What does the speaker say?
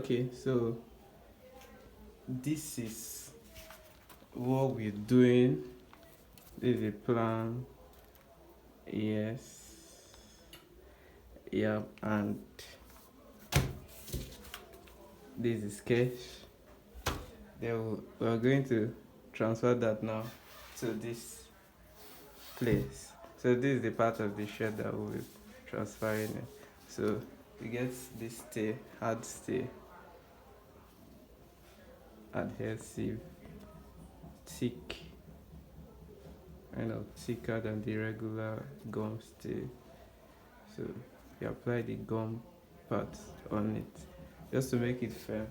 Okay, so this is what we're doing. This is a plan. Yes. Yeah, and this is sketch. Then we're going to transfer that now to this place. So this is the part of the shirt that we'll be transferring it. So we get this stay, hard stay, adhesive, thick, thicker than the regular gum stay. So you apply the gum part on it just to make it firm.